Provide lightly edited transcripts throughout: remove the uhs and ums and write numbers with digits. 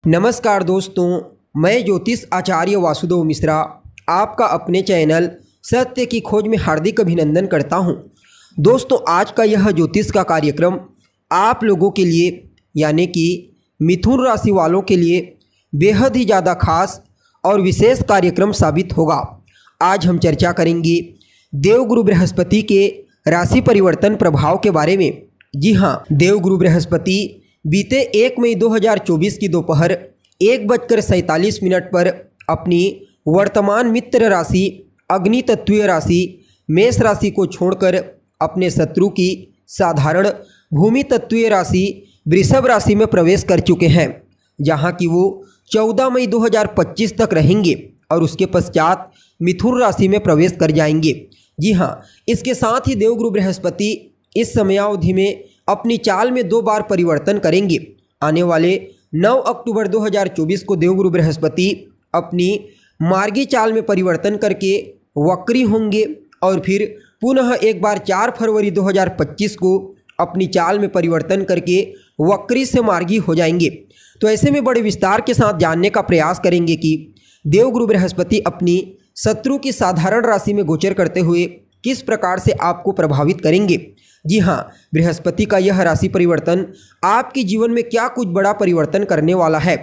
नमस्कार दोस्तों, मैं ज्योतिष आचार्य वासुदेव मिश्रा आपका अपने चैनल सत्य की खोज में हार्दिक अभिनंदन करता हूं। दोस्तों, आज का यह ज्योतिष का कार्यक्रम आप लोगों के लिए यानी कि मिथुन राशि वालों के लिए बेहद ही ज़्यादा खास और विशेष कार्यक्रम साबित होगा। आज हम चर्चा करेंगे देवगुरु बृहस्पति के राशि परिवर्तन प्रभाव के बारे में। जी हाँ, देवगुरु बृहस्पति बीते 1 मई 2024 की दोपहर 1:47 पर अपनी वर्तमान मित्र राशि अग्नि तत्वीय राशि मेष राशि को छोड़कर अपने शत्रु की साधारण भूमि तत्वीय राशि वृषभ राशि में प्रवेश कर चुके हैं, जहां कि वो 14 मई 2025 तक रहेंगे और उसके पश्चात मिथुन राशि में प्रवेश कर जाएंगे। जी हाँ, इसके साथ ही देवगुरु बृहस्पति इस समयावधि में अपनी चाल में 2 बार परिवर्तन करेंगे। आने वाले 9 अक्टूबर 2024 को देवगुरु बृहस्पति अपनी मार्गी चाल में परिवर्तन करके वक्री होंगे और फिर पुनः एक बार 4 फरवरी 2025 को अपनी चाल में परिवर्तन करके वक्री से मार्गी हो जाएंगे। तो ऐसे में बड़े विस्तार के साथ जानने का प्रयास करेंगे कि देवगुरु बृहस्पति अपनी शत्रु की साधारण राशि में गोचर करते हुए किस प्रकार से आपको प्रभावित करेंगे। जी हाँ, बृहस्पति का यह राशि परिवर्तन आपके जीवन में क्या कुछ बड़ा परिवर्तन करने वाला है,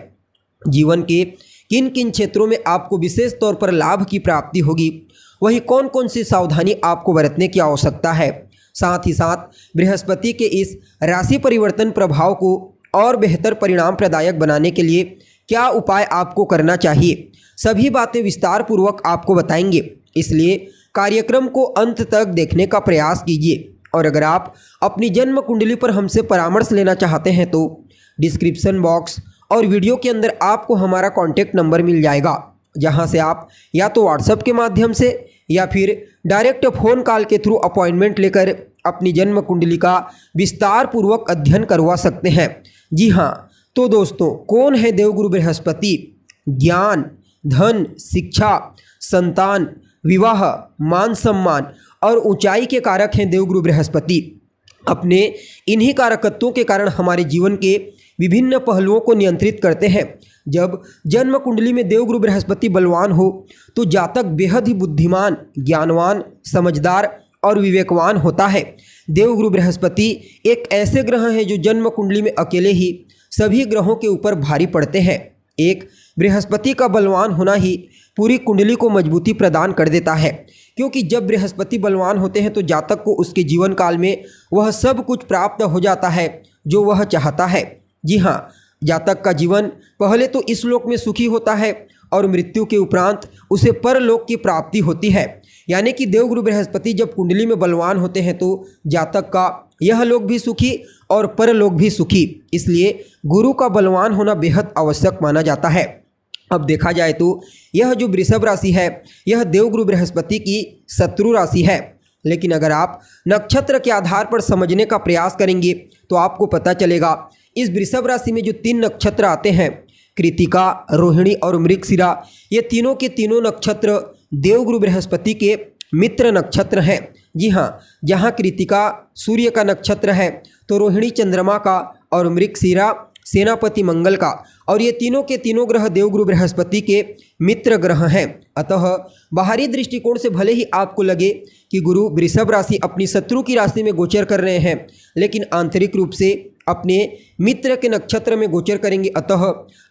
जीवन के किन किन क्षेत्रों में आपको विशेष तौर पर लाभ की प्राप्ति होगी, वही कौन कौन सी सावधानी आपको बरतने की आवश्यकता है। साथ ही साथ बृहस्पति के इस राशि परिवर्तन प्रभाव को और बेहतर परिणाम प्रदायक बनाने के लिए क्या उपाय आपको करना चाहिए, सभी बातें विस्तार पूर्वक आपको बताएंगे। इसलिए कार्यक्रम को अंत तक देखने का प्रयास कीजिए। और अगर आप अपनी जन्म कुंडली पर हमसे परामर्श लेना चाहते हैं तो डिस्क्रिप्शन बॉक्स और वीडियो के अंदर आपको हमारा कॉन्टैक्ट नंबर मिल जाएगा, जहां से आप या तो व्हाट्सएप के माध्यम से या फिर डायरेक्ट फ़ोन कॉल के थ्रू अपॉइंटमेंट लेकर अपनी जन्म कुंडली का विस्तार पूर्वक अध्ययन करवा सकते हैं। जी हाँ, तो दोस्तों, कौन है देवगुरु बृहस्पति? ज्ञान, धन, शिक्षा, संतान, विवाह, मान सम्मान और ऊंचाई के कारक हैं देवगुरु बृहस्पति। अपने इन्हीं कारकत्वों के कारण हमारे जीवन के विभिन्न पहलुओं को नियंत्रित करते हैं। जब जन्म कुंडली में देवगुरु बृहस्पति बलवान हो तो जातक बेहद ही बुद्धिमान, ज्ञानवान, समझदार और विवेकवान होता है। देवगुरु बृहस्पति एक ऐसे ग्रह हैं जो जन्म कुंडली में अकेले ही सभी ग्रहों के ऊपर भारी पड़ते हैं। एक बृहस्पति का बलवान होना ही पूरी कुंडली को मजबूती प्रदान कर देता है, क्योंकि जब बृहस्पति बलवान होते हैं तो जातक को उसके जीवन काल में वह सब कुछ प्राप्त हो जाता है जो वह चाहता है। जी हाँ, जातक का जीवन पहले तो इस लोक में सुखी होता है और मृत्यु के उपरांत उसे परलोक की प्राप्ति होती है। यानी कि देवगुरु बृहस्पति जब कुंडली में बलवान होते हैं तो जातक का यह लोक भी सुखी और परलोक भी सुखी। इसलिए गुरु का बलवान होना बेहद आवश्यक माना जाता है। अब देखा जाए तो यह जो वृषभ राशि है यह देवगुरु बृहस्पति की शत्रु राशि है, लेकिन अगर आप नक्षत्र के आधार पर समझने का प्रयास करेंगे तो आपको पता चलेगा इस वृषभ राशि में जो 3 नक्षत्र आते हैं, कृतिका, रोहिणी और मृगशिरा, ये तीनों के तीनों नक्षत्र देवगुरु बृहस्पति के मित्र नक्षत्र हैं। जी हाँ, जहाँ कृतिका सूर्य का नक्षत्र है तो रोहिणी चंद्रमा का और मृगशिरा सेनापति मंगल का, और ये तीनों के तीनों ग्रह देवगुरु बृहस्पति के मित्र ग्रह हैं। अतः बाहरी दृष्टिकोण से भले ही आपको लगे कि गुरु वृषभ राशि अपनी शत्रु की राशि में गोचर कर रहे हैं, लेकिन आंतरिक रूप से अपने मित्र के नक्षत्र में गोचर करेंगे। अतः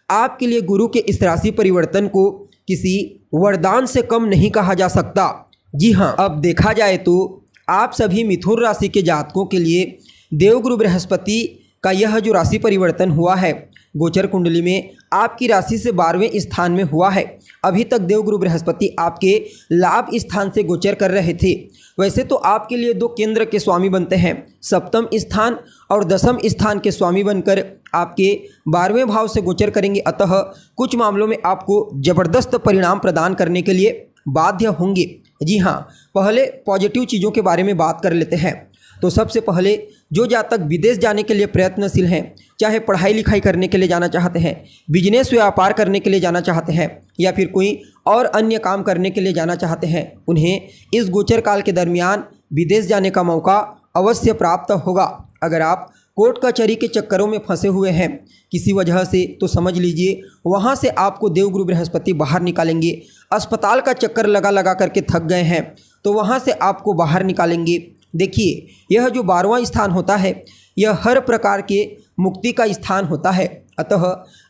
आपके लिए गुरु के इस राशि परिवर्तन को किसी वरदान से कम नहीं कहा जा सकता। जी हाँ, अब देखा जाए तो आप सभी मिथुन राशि के जातकों के लिए देवगुरु बृहस्पति का यह जो राशि परिवर्तन हुआ है गोचर कुंडली में आपकी राशि से 12वें स्थान में हुआ है। अभी तक देवगुरु बृहस्पति आपके लाभ स्थान से गोचर कर रहे थे। वैसे तो आपके लिए 2 केंद्र के स्वामी बनते हैं, सप्तम स्थान और दशम स्थान के स्वामी बनकर आपके 12वें भाव से गोचर करेंगे। अतः कुछ मामलों में आपको ज़बरदस्त परिणाम प्रदान करने के लिए बाध्य होंगे। जी हाँ, पहले पॉजिटिव चीज़ों के बारे में बात कर लेते हैं। तो सबसे पहले जो जातक विदेश जाने के लिए प्रयत्नशील हैं, चाहे पढ़ाई लिखाई करने के लिए जाना चाहते हैं, बिजनेस व्यापार करने के लिए जाना चाहते हैं या फिर कोई और अन्य काम करने के लिए जाना चाहते हैं, उन्हें इस गोचर काल के दरमियान विदेश जाने का मौका अवश्य प्राप्त होगा। अगर आप कोर्ट कचहरी के चक्करों में फंसे हुए हैं किसी वजह से, तो समझ लीजिए वहाँ से आपको देवगुरु बृहस्पति बाहर निकालेंगे। अस्पताल का चक्कर लगा लगा करके थक गए हैं तो वहाँ से आपको बाहर निकालेंगे। देखिए, यह जो 12वां स्थान होता है यह हर प्रकार के मुक्ति का स्थान होता है। अतः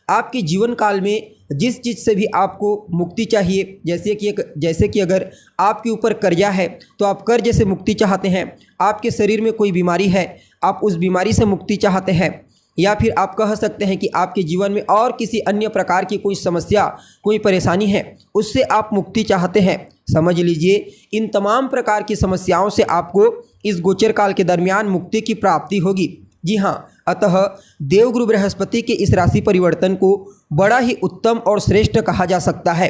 आपके जीवन काल में जिस चीज़ से भी आपको मुक्ति चाहिए, जैसे कि अगर आपके ऊपर कर्जा है तो आप कर्ज से मुक्ति चाहते हैं, आपके शरीर में कोई बीमारी है आप उस बीमारी से मुक्ति चाहते हैं, या फिर आप कह सकते हैं कि आपके जीवन में और किसी अन्य प्रकार की कोई समस्या, कोई परेशानी है उससे आप मुक्ति चाहते हैं, समझ लीजिए इन तमाम प्रकार की समस्याओं से आपको इस गोचर काल के दरमियान मुक्ति की प्राप्ति होगी। जी हाँ, अतः देवगुरु बृहस्पति के इस राशि परिवर्तन को बड़ा ही उत्तम और श्रेष्ठ कहा जा सकता है।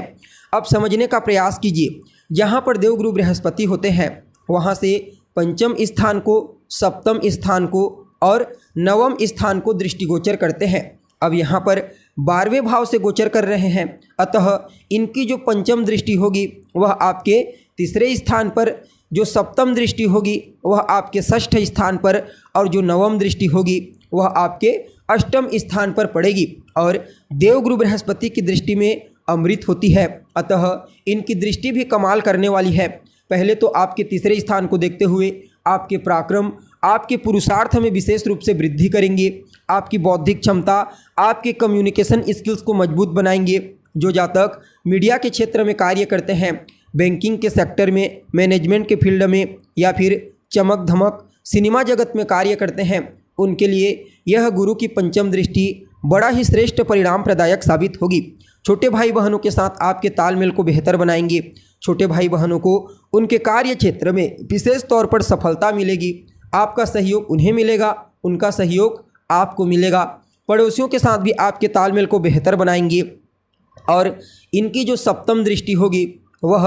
अब समझने का प्रयास कीजिए, जहाँ पर देवगुरु बृहस्पति होते हैं वहाँ से पंचम स्थान को, सप्तम स्थान को और नवम स्थान को दृष्टिगोचर करते हैं। अब यहाँ पर 12वें भाव से गोचर कर रहे हैं, अतः इनकी जो पंचम दृष्टि होगी वह आपके तीसरे स्थान पर, जो सप्तम दृष्टि होगी वह आपके षष्ठ स्थान पर और जो नवम दृष्टि होगी वह आपके अष्टम स्थान पर पड़ेगी। और देवगुरु बृहस्पति की दृष्टि में अमृत होती है, अतः इनकी दृष्टि भी कमाल करने वाली है। पहले तो आपके तीसरे स्थान को देखते हुए आपके पराक्रम, आपके पुरुषार्थ में विशेष रूप से वृद्धि करेंगे, आपकी बौद्धिक क्षमता, आपके कम्युनिकेशन स्किल्स को मजबूत बनाएंगे। जो जातक मीडिया के क्षेत्र में कार्य करते हैं, बैंकिंग के सेक्टर में, मैनेजमेंट के फील्ड में या फिर चमक धमक सिनेमा जगत में कार्य करते हैं, उनके लिए यह गुरु की पंचम दृष्टि बड़ा ही श्रेष्ठ परिणाम प्रदायक साबित होगी। छोटे भाई बहनों के साथ आपके तालमेल को बेहतर बनाएंगे। छोटे भाई बहनों को उनके कार्य क्षेत्र में विशेष तौर पर सफलता मिलेगी। आपका सहयोग उन्हें मिलेगा, उनका सहयोग आपको मिलेगा। पड़ोसियों के साथ भी आपके तालमेल को बेहतर बनाएंगे। और इनकी जो सप्तम दृष्टि होगी वह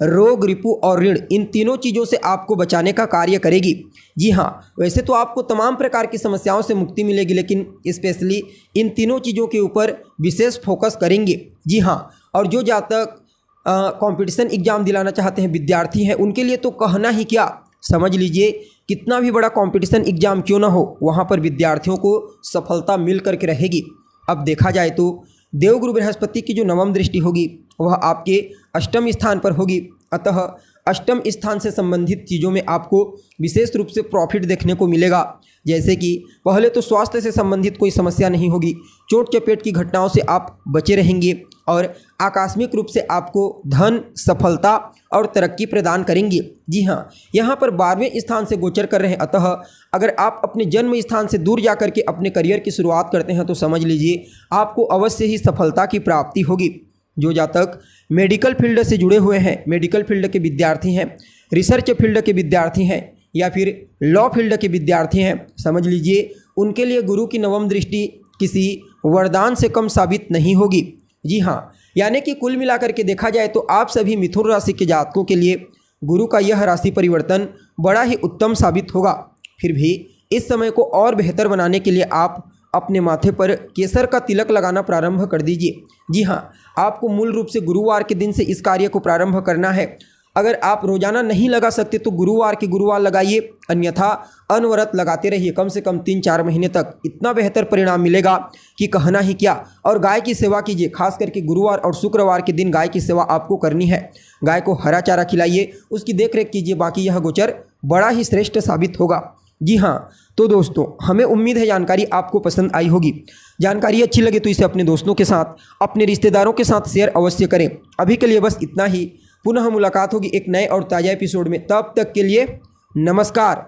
रोग, रिपु और ऋण, इन तीनों चीज़ों से आपको बचाने का कार्य करेगी। जी हाँ, वैसे तो आपको तमाम प्रकार की समस्याओं से मुक्ति मिलेगी, लेकिन स्पेशली इन तीनों चीज़ों के ऊपर विशेष फोकस करेंगे। जी हाँ, और जो जातक कंपटीशन एग्जाम दिलाना चाहते हैं, विद्यार्थी हैं, उनके लिए तो कहना ही क्या, समझ लीजिए कितना भी बड़ा कंपटीशन एग्जाम क्यों ना हो, वहाँ पर विद्यार्थियों को सफलता मिल करके रहेगी। अब देखा जाए तो देवगुरु बृहस्पति की जो नवम दृष्टि होगी वह आपके अष्टम स्थान पर होगी, अतः अष्टम स्थान से संबंधित चीज़ों में आपको विशेष रूप से प्रॉफिट देखने को मिलेगा। जैसे कि पहले तो स्वास्थ्य से संबंधित कोई समस्या नहीं होगी, चोट चपेट की घटनाओं से आप बचे रहेंगे और आकस्मिक रूप से आपको धन, सफलता और तरक्की प्रदान करेंगे। जी हाँ, यहाँ पर 12वें स्थान से गोचर कर रहे हैं, अतः अगर आप अपने जन्म स्थान से दूर जा करके अपने करियर की शुरुआत करते हैं तो समझ लीजिए आपको अवश्य ही सफलता की प्राप्ति होगी। जो जातक मेडिकल फील्ड से जुड़े हुए हैं, मेडिकल फील्ड के विद्यार्थी हैं, रिसर्च फील्ड के विद्यार्थी हैं या फिर लॉ फील्ड के विद्यार्थी हैं, समझ लीजिए उनके लिए गुरु की नवम दृष्टि किसी वरदान से कम साबित नहीं होगी। जी हाँ, यानी कि कुल मिलाकर के देखा जाए तो आप सभी मिथुन राशि के जातकों के लिए गुरु का यह राशि परिवर्तन बड़ा ही उत्तम साबित होगा। फिर भी इस समय को और बेहतर बनाने के लिए आप अपने माथे पर केसर का तिलक लगाना प्रारंभ कर दीजिए। जी हाँ, आपको मूल रूप से गुरुवार के दिन से इस कार्य को प्रारंभ करना है। अगर आप रोजाना नहीं लगा सकते तो गुरुवार के गुरुवार लगाइए, अन्यथा अनवरत लगाते रहिए कम से कम 3-4 महीने तक। इतना बेहतर परिणाम मिलेगा कि कहना ही क्या। और गाय की सेवा कीजिए, खास करके गुरुवार और शुक्रवार के दिन गाय की सेवा आपको करनी है। गाय को हरा चारा खिलाइए, उसकी देखरेख कीजिए, बाकी यह गोचर बड़ा ही श्रेष्ठ साबित होगा। जी हाँ, तो दोस्तों हमें उम्मीद है जानकारी आपको पसंद आई होगी। जानकारी अच्छी लगे तो इसे अपने दोस्तों के साथ, अपने रिश्तेदारों के साथ शेयर अवश्य करें। अभी के लिए बस इतना ही। पुनः मुलाकात होगी एक नए और ताज़ा एपिसोड में। तब तक के लिए नमस्कार।